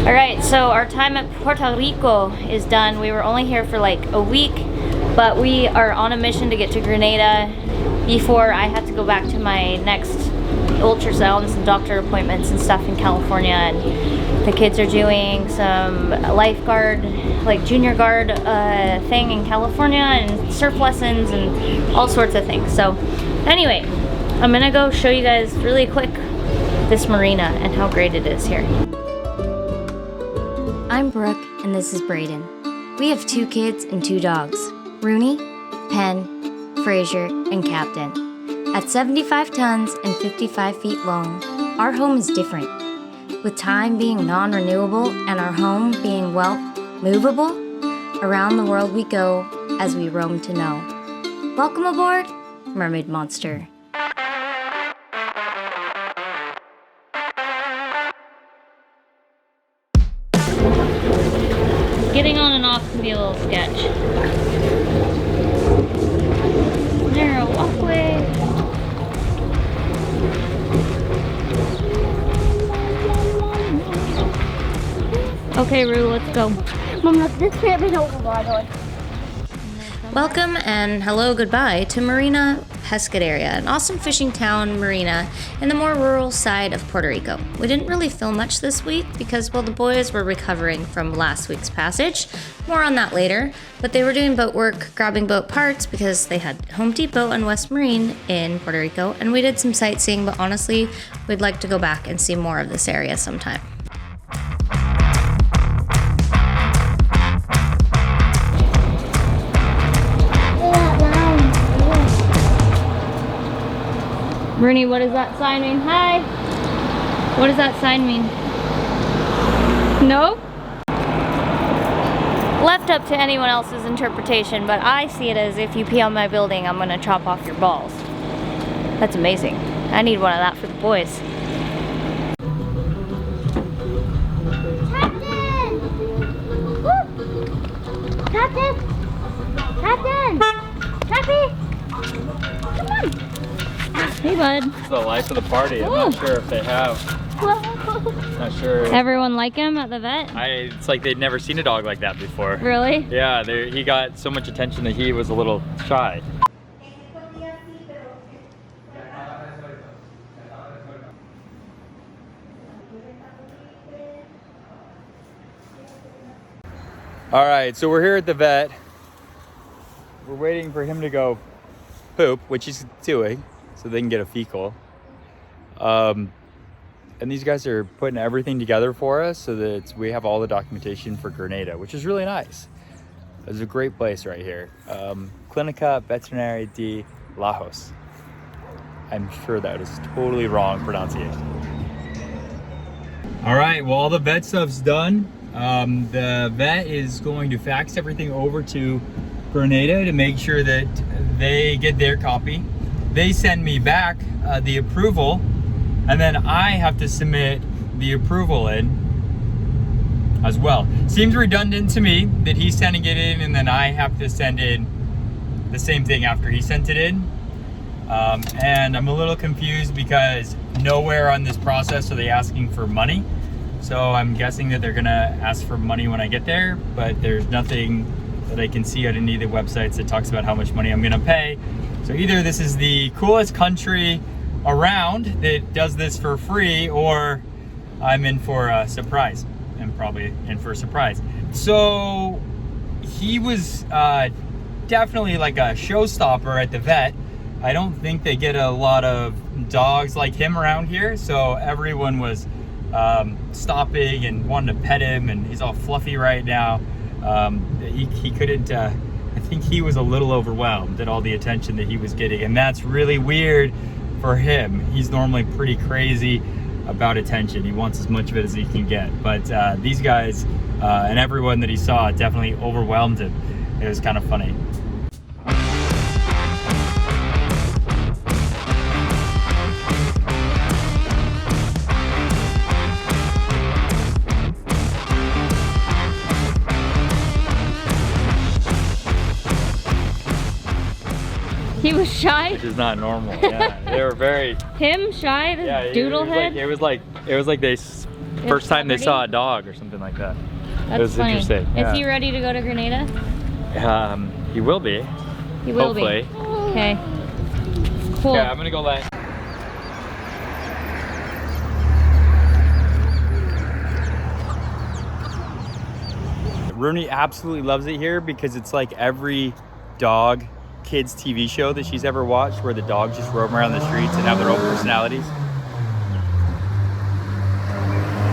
Alright, so our time at Puerto Rico is done. We were only here for like a week, but we are on a mission to get to Grenada before I have to go back to my next ultrasounds and doctor appointments and stuff in California. And the kids are doing some lifeguard, like junior guard thing in California, and surf lessons and all sorts of things. So anyway, I'm gonna go show you guys really quick this marina and how great it is here. I'm Brooke and this is Braden. We have 2 kids and 2 dogs, Rooney, Penn, Frazier, and Captain. At 75 tons and 55 feet long, our home is different. With time being non-renewable and our home being, well, movable, around the world we go as we roam to know. Welcome aboard, Mermaid Monster. Getting on and off can be a little sketch. Narrow walkway. Okay, Rue, let's go. Mom, this can't be over, by the way. Welcome and hello, goodbye to Marina Pescadero, an awesome fishing town marina in the more rural side of Puerto Rico. We didn't really film much this week because, well, the boys were recovering from last week's passage. More on that later, but they were doing boat work, grabbing boat parts because they had Home Depot and West Marine in Puerto Rico, and we did some sightseeing, but honestly, we'd like to go back and see more of this area sometime. Rooney, what does that sign mean? Hi! What does that sign mean? No? Left up to anyone else's interpretation, but I see it as if you pee on my building, I'm gonna chop off your balls. That's amazing. I need one of that for the boys. Captain! Woo! Captain! Captain! Cappy! Come on! Hey, bud. It's the life of the party. I'm not sure if they have. Not sure. Everyone like him at the vet? It's like they'd never seen a dog like that before. Really? Yeah, he got so much attention that he was a little shy. All right, so we're here at the vet. We're waiting for him to go poop, which he's doing, so they can get a fecal. And these guys are putting everything together for us so that we have all the documentation for Grenada, which is really nice. It's a great place right here. Clínica Veterinaria de Lajos. I'm sure that is totally wrong pronunciation. All right, well, all the vet stuff's done. The vet is going to fax everything over to Grenada to make sure that they get their copy. They send me back the approval, and then I have to submit the approval in as well. Seems redundant to me that he's sending it in and then I have to send in the same thing after he sent it in. And I'm a little confused because nowhere on this process are they asking for money. So I'm guessing that they're gonna ask for money when I get there, but there's nothing that I can see on any of the websites that talks about how much money I'm gonna pay. So either this is the coolest country around that does this for free, or I'm in for a surprise. I'm probably in for a surprise. So he was definitely like a showstopper at the vet. I don't think they get a lot of dogs like him around here, so everyone was stopping and wanting to pet him, and he's all fluffy right now. He couldn't, I think he was a little overwhelmed at all the attention that he was getting, and that's really weird for him. He's normally pretty crazy about attention. He wants as much of it as he can get, but these guys and everyone that he saw definitely overwhelmed him. It was kind of funny. He was shy? Which is not normal. Yeah, they were very... Him shy? This doodle head? It was like they first time they saw a property? dog or something like that. That's It was funny. interesting. Yeah. Is he ready to go to Grenada? He will be. He will Hopefully. be. Okay. Cool. Yeah, I'm gonna go let. Rooney absolutely loves it here because it's like every dog kids TV show that she's ever watched where the dogs just roam around the streets and have their own personalities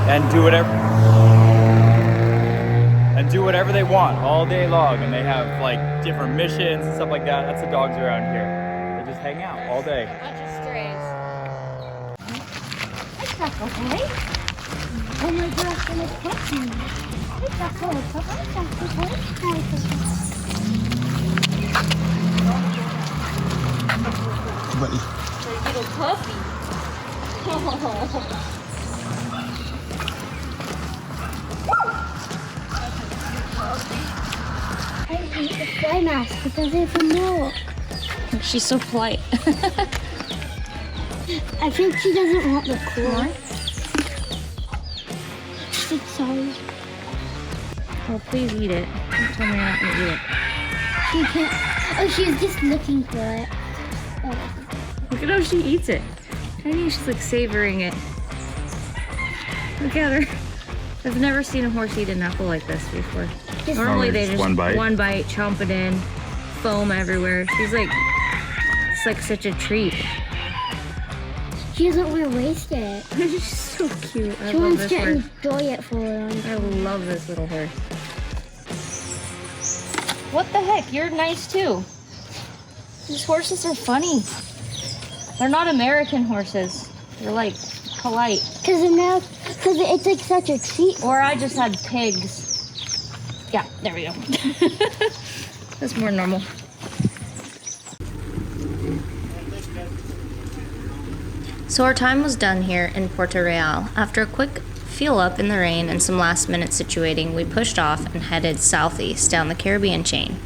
and do whatever they want all day long, and they have like different missions and stuff like that. That's the dogs around here. They just hang out all day. Bunch of strays. It's not okay. Oh my gosh, and it's catching. It's not okay. It's not Buddy. Little puppy. I hate the fly mask because it doesn't know. She's so polite. I think she doesn't want the core. She's sorry. Oh, please eat it. Don't tell me you're not gonna eat it. She can't. Oh, she was just looking for it. Oh. Look at how she eats it. I think she's like savoring it. Look at her. I've never seen a horse eat an apple like this before. Normally they just one bite, chomp it in, foam everywhere. She's like, it's like such a treat. She doesn't want to waste it. She's so cute. I She love wants this to horse. enjoy it for a long I time. love this little horse. What the heck? You're nice too. These horses are funny. They're not American horses. They're like polite. Because it's like such a treat. Or I just had pigs. Yeah, there we go. That's more normal. So our time was done here in Puerto Real. After a quick fuel up in the rain and some last minute situating, we pushed off and headed southeast down the Caribbean chain.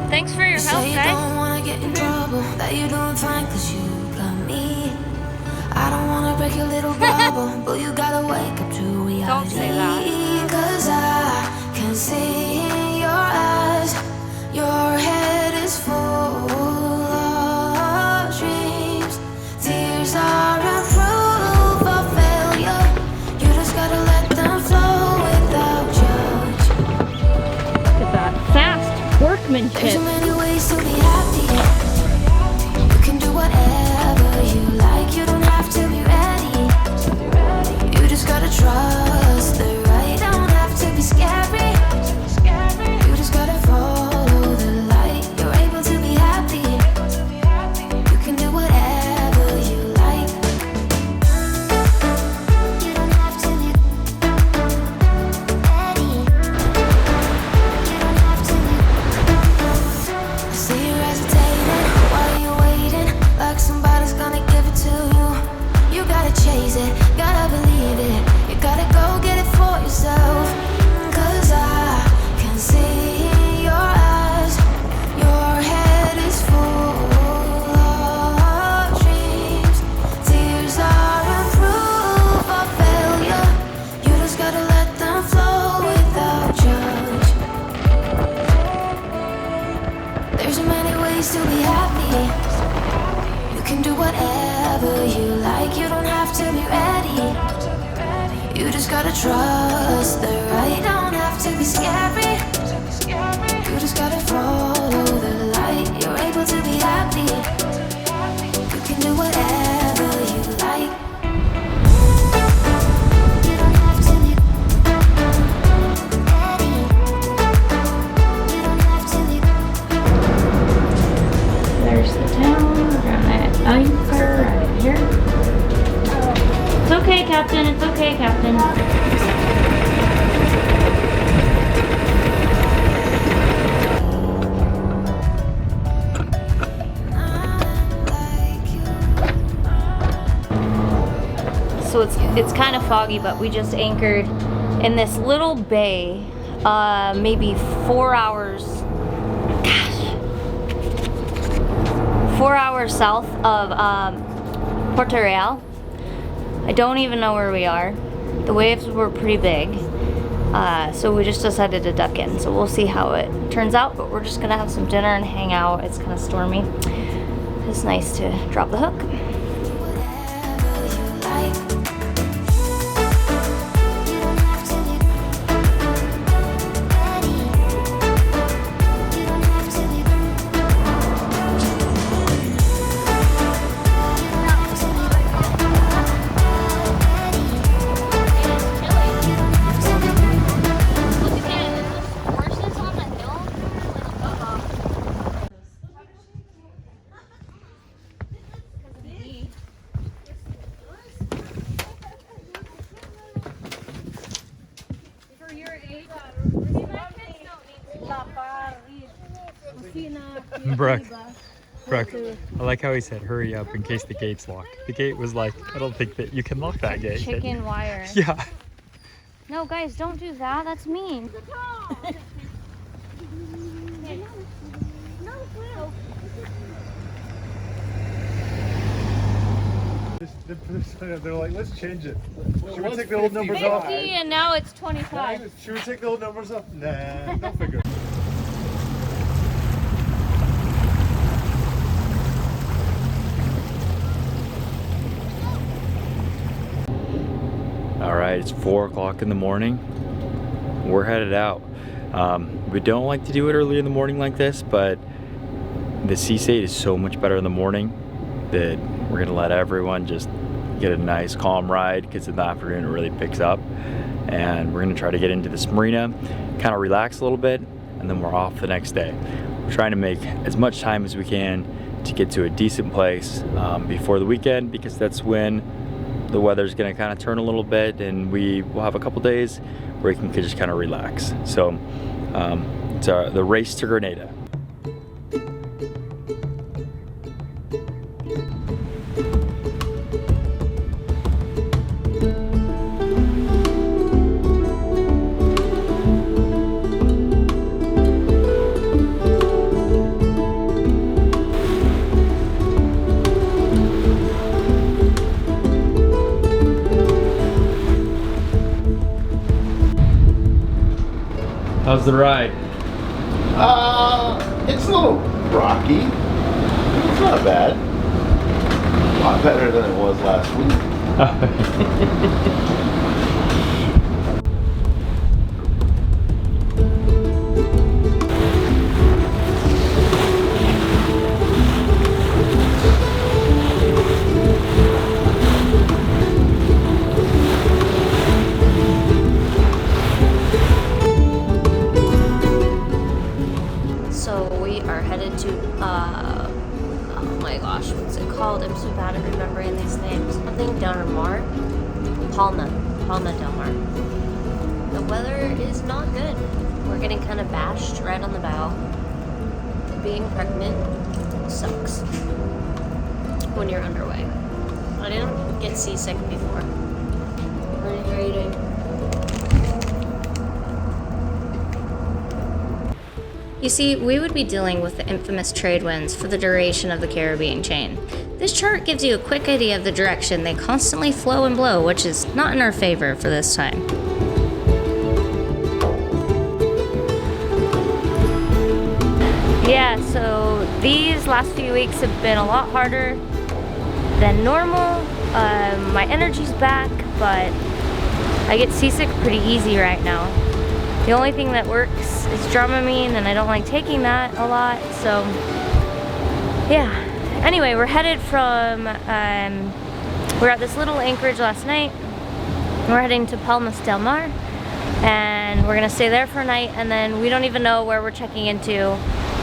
Thanks for your help, Say you guys. don't wanna get in trouble, that you doing fine cause you got me. I don't wanna break your little bubble, but you gotta wake up to reality. Don't say that. Cause I can see in your eyes, your head is full of dreams. Tears are a proof of failure. You just gotta let them flow without judge. Look at that. Fast There's workmanship. so many ways to be happy. You can do whatever you like. You don't have to be ready. You just gotta trust the right. Don't have to be scary. You just gotta follow the light. You're able to be happy. You can do whatever you like. You don't have to be ready. You don't have to be. I see you hesitating while you're waiting, like somebody's gonna give it to you. You gotta chase it, gotta believe it. You gotta go get it for yourself. Cause I can see in your eyes, your head is full of dreams. Tears are a proof of failure. You just gotta let them flow without judge. There's so many ways to be happy. You can do whatever you like. You don't have to be ready. You just gotta trust the right. Don't have to be scary. You just gotta follow the light. You're able to be happy. You can do whatever you like. You don't have to be ready. You don't have to be. There's the town. We're gonna anchor right here. It's okay, Captain. It's okay, Captain. So it's kind of foggy, but we just anchored in this little bay, maybe 4 hours, gosh, 4 hours south of Puerto Rico. I don't even know where we are. The waves were pretty big, so we just decided to duck in. So we'll see how it turns out, but we're just gonna have some dinner and hang out. It's kind of stormy. It's nice to drop the hook. Brooke, I like how he said hurry up in case the gate's locked. The gate was like, I don't think that you can lock that gate. Chicken wire. Yeah. No, guys, don't do that. That's mean. They're like, let's change it. Should we take the old numbers off? 50 and now it's 25. Should we take the old numbers off? Nah, don't figure it. All right, it's 4 o'clock in the morning. We're headed out. We don't like to do it early in the morning like this, but the sea state is so much better in the morning that we're gonna let everyone just get a nice calm ride, because in the afternoon it really picks up. And we're gonna try to get into this marina, kind of relax a little bit, and then we're off the next day. We're trying to make as much time as we can to get to a decent place before the weekend, because that's when the weather's gonna kind of turn a little bit, and we will have a couple days where we can just kind of relax. So it's the race to Grenada. How's the ride? It's a little rocky. It's not bad. A lot better than it was last week. Oh my gosh, what's it called? I'm so bad at remembering these names. Something Del Mar? Palma Del Mar. The weather is not good. We're getting kind of bashed right on the bow. Being pregnant sucks when you're underway. I didn't get seasick before. What are you eating? You see, we would be dealing with the infamous trade winds for the duration of the Caribbean chain. This chart gives you a quick idea of the direction they constantly flow and blow, which is not in our favor for this time. Yeah, so these last few weeks have been a lot harder than normal. My energy's back, but I get seasick pretty easy right now. The only thing that works is Dramamine, and I don't like taking that a lot, so yeah. Anyway, we're headed from, we're at this little anchorage last night. We're heading to Palma del Mar, and we're gonna stay there for a night, and then we don't even know where we're checking into.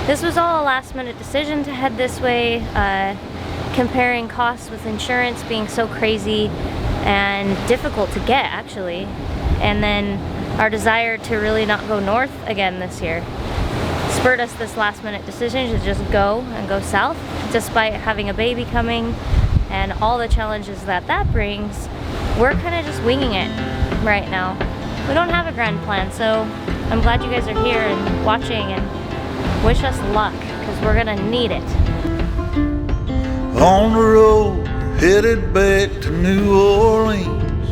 This was all a last minute decision to head this way, comparing costs with insurance being so crazy and difficult to get, actually. And then our desire to really not go north again this year spurred us this last minute decision to just go and go south, despite having a baby coming and all the challenges that brings. We're kind of just winging it right now. we don't have a grand plan, so I'm glad you guys are here and watching, and wish us luck, because we're gonna need it. On the road, headed back to New Orleans,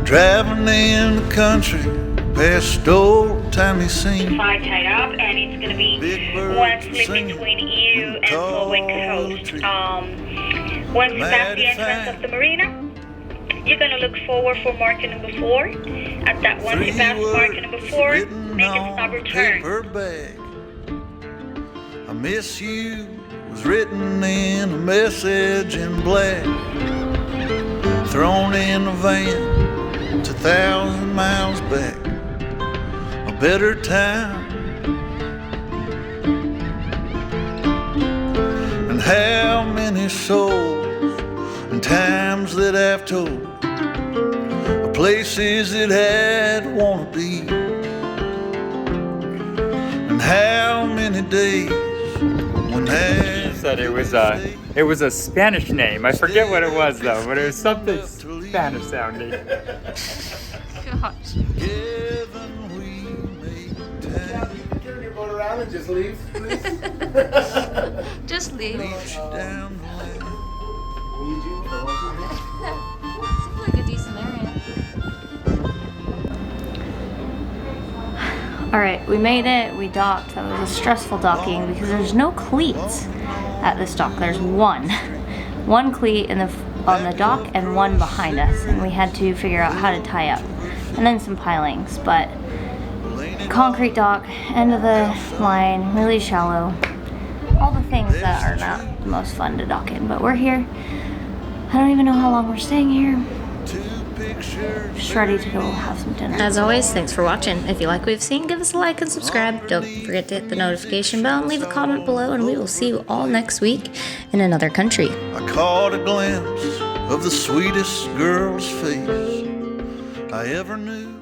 driving in the country past old timey scenes. Fly tied up, and it's going to be one slip between you and Flowing Coast. Once you pass the entrance of the marina, you're going to look forward for marker number 4. At that once you pass marker number 4, make a stubborn turn. I miss you was written in a message in black, thrown in a van 2,000 miles back. A better time, and how many souls and times that I've told of places that I'd wanna be, and how many days when She said it was a Spanish name. I forget what it was though, but it was something Spanish sounding. Gosh. Turn your boat around and just leave, please. Just leave. down the lane. Need you for one. Seems like a decent area. Alright, we made it, we docked. That was a stressful docking because there's no cleats at this dock. There's one cleat on the dock and one behind us, and we had to figure out how to tie up. And then some pilings, but concrete dock, end of the line, really shallow. All the things that are not the most fun to dock in, but we're here. I don't even know how long we're staying here. Just ready to go have some dinner. As always, thanks for watching. If you like what you've seen, give us a like and subscribe. Don't forget to hit the notification bell and leave a comment below, and we will see you all next week in another country. I caught a glimpse of the sweetest girl's face I ever knew.